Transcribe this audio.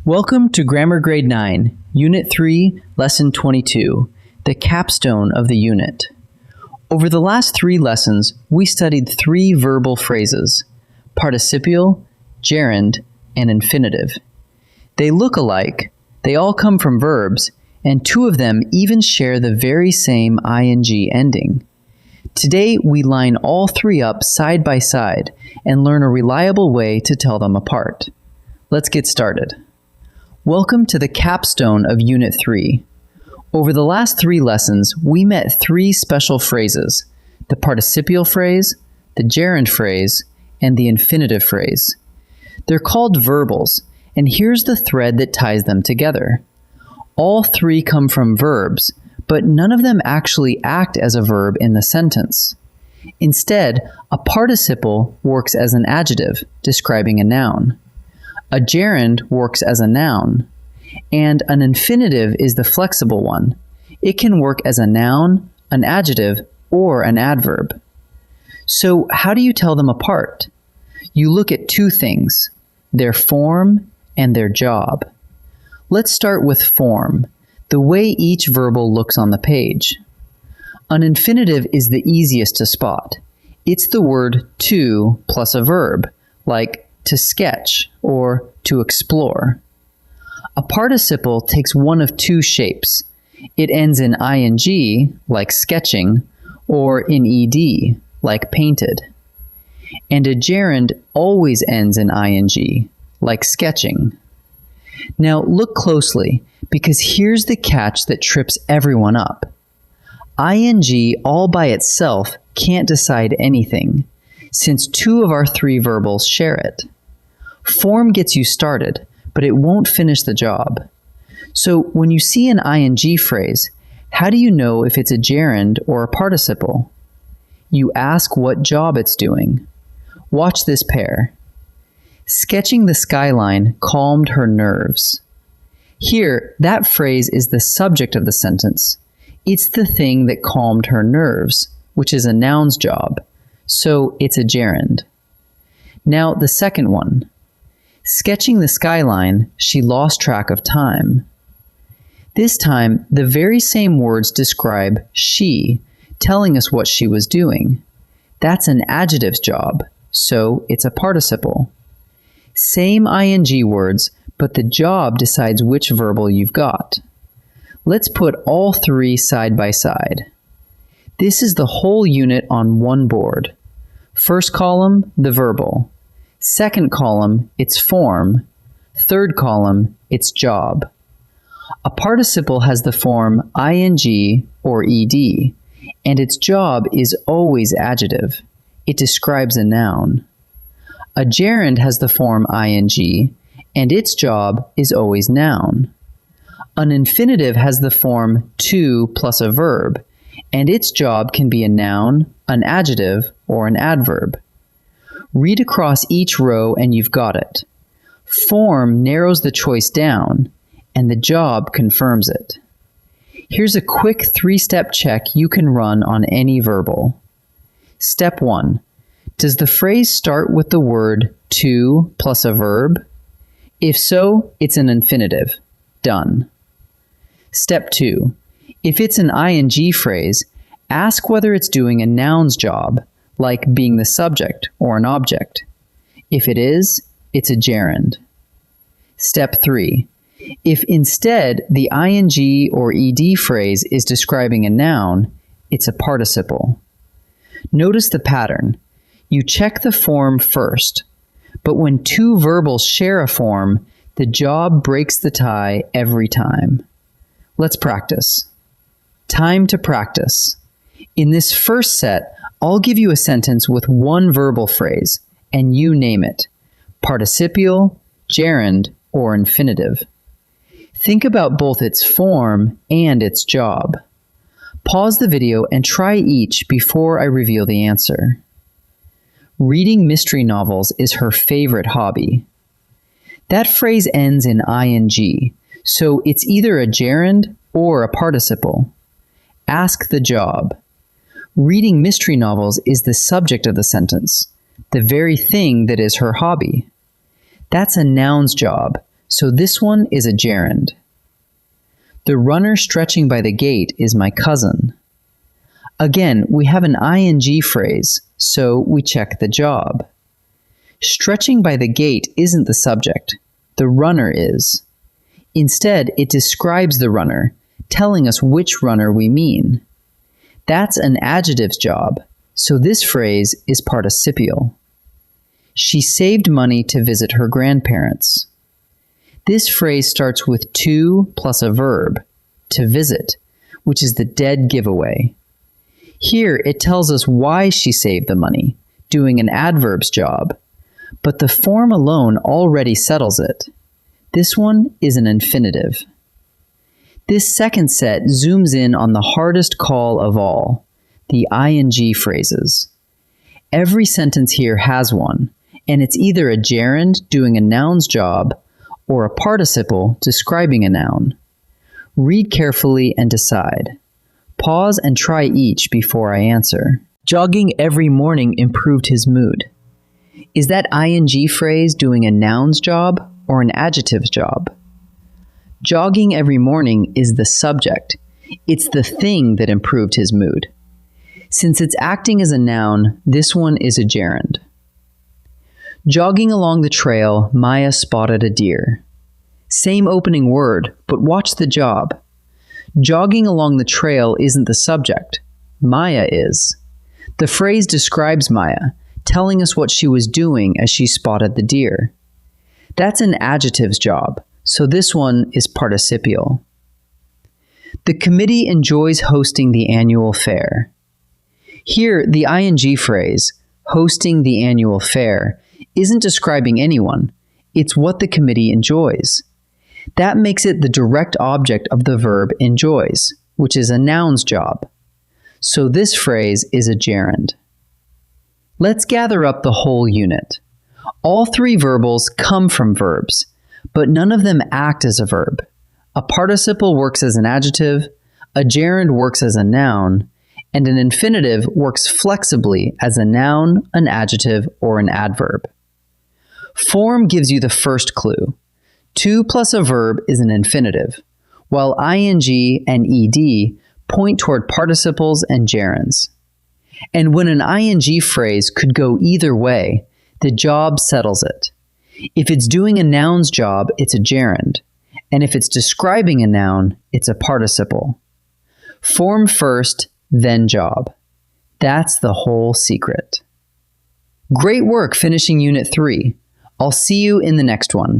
Welcome to Grammar Grade 9, Unit 3, Lesson 22, the capstone of the unit. Over the last 3 lessons, we studied 3 verbal phrases: participial, gerund, and infinitive. They look alike, they all come from verbs, and 2 of them even share the very same ing ending. Today, we line all 3 up side by side and learn a reliable way to tell them apart. Let's get started. Welcome to the capstone of Unit 3. Over the last 3 lessons, we met 3 special phrases: the participial phrase, the gerund phrase, and the infinitive phrase. They're called verbals, and here's the thread that ties them together. All 3 come from verbs, but none of them actually act as a verb in the sentence. Instead, a participle works as an adjective, describing a noun. A gerund works as a noun, and an infinitive is the flexible one. It can work as a noun, an adjective, or an adverb. So how do you tell them apart? You look at 2 things: their form and their job. Let's start with form, the way each verbal looks on the page. An infinitive is the easiest to spot. It's the word to plus a verb, like to sketch or to explore. A participle takes one of 2 shapes. It ends in ing, like sketching, or in ed, like painted. And a gerund always ends in ing, like sketching. Now look closely, because here's the catch that trips everyone up. Ing all by itself can't decide anything, since 2 of our 3 verbals share it. Form gets you started, but it won't finish the job. So when you see an ing phrase, how do you know if it's a gerund or a participle? You ask what job it's doing. Watch this pair. Sketching the skyline calmed her nerves. Here, that phrase is the subject of the sentence. It's the thing that calmed her nerves, which is a noun's job, so it's a gerund. Now the second one. Sketching the skyline, she lost track of time. This time, the very same words describe she, telling us what she was doing. That's an adjective's job, so it's a participle. Same ing words, but the job decides which verbal you've got. Let's put all 3 side by side. This is the whole unit on one board. First column, the verbal. Second column, its form. Third column, its job. A participle has the form ing or ed, and its job is always adjective. It describes a noun. A gerund has the form ing, and its job is always noun. An infinitive has the form to plus a verb, and its job can be a noun, an adjective, or an adverb. Read across each row and you've got it. Form narrows the choice down, and the job confirms it. Here's a quick 3-step check you can run on any verbal. Step 1. Does the phrase start with the word to plus a verb? If so, it's an infinitive. Done. Step 2. If it's an ing phrase, ask whether it's doing a noun's job, like being the subject or an object. If it is, it's a gerund. Step 3. If instead the ing or ed phrase is describing a noun, it's a participle. Notice the pattern. You check the form first, but when 2 verbals share a form, the job breaks the tie every time. Let's practice. Time to practice. In this first set, I'll give you a sentence with 1 verbal phrase, and you name it: participial, gerund, or infinitive. Think about both its form and its job. Pause the video and try each before I reveal the answer. Reading mystery novels is her favorite hobby. That phrase ends in ing, so it's either a gerund or a participle. Ask the job. Reading mystery novels is the subject of the sentence, the very thing that is her hobby. That's a noun's job, so this one is a gerund. The runner stretching by the gate is my cousin. Again, we have an ing phrase, so we check the job. Stretching by the gate isn't the subject. The runner is. Instead, it describes the runner, telling us which runner we mean. That's an adjective's job, so this phrase is participial. She saved money to visit her grandparents. This phrase starts with to plus a verb, to visit, which is the dead giveaway. Here, it tells us why she saved the money, doing an adverb's job, but the form alone already settles it. This one is an infinitive. This second set zooms in on the hardest call of all, the ing phrases. Every sentence here has one, and it's either a gerund doing a noun's job or a participle describing a noun. Read carefully and decide. Pause and try each before I answer. Jogging every morning improved his mood. Is that ing phrase doing a noun's job or an adjective's job? Jogging every morning is the subject. It's the thing that improved his mood. Since it's acting as a noun, this one is a gerund. Jogging along the trail, Maya spotted a deer. Same opening word, but watch the job. Jogging along the trail isn't the subject. Maya is. The phrase describes Maya, telling us what she was doing as she spotted the deer. That's an adjective's job, so this one is participial. The committee enjoys hosting the annual fair. Here, the ing phrase, hosting the annual fair, isn't describing anyone. It's what the committee enjoys. That makes it the direct object of the verb enjoys, which is a noun's job. So this phrase is a gerund. Let's gather up the whole unit. All three verbals come from verbs, but none of them act as a verb. A participle works as an adjective, a gerund works as a noun, and an infinitive works flexibly as a noun, an adjective, or an adverb. Form gives you the first clue. To plus a verb is an infinitive, while ing and ed point toward participles and gerunds. And when an ing phrase could go either way, the job settles it. If it's doing a noun's job, it's a gerund, and if it's describing a noun, it's a participle. Form first, then job. That's the whole secret. Great work finishing Unit 3. I'll see you in the next one.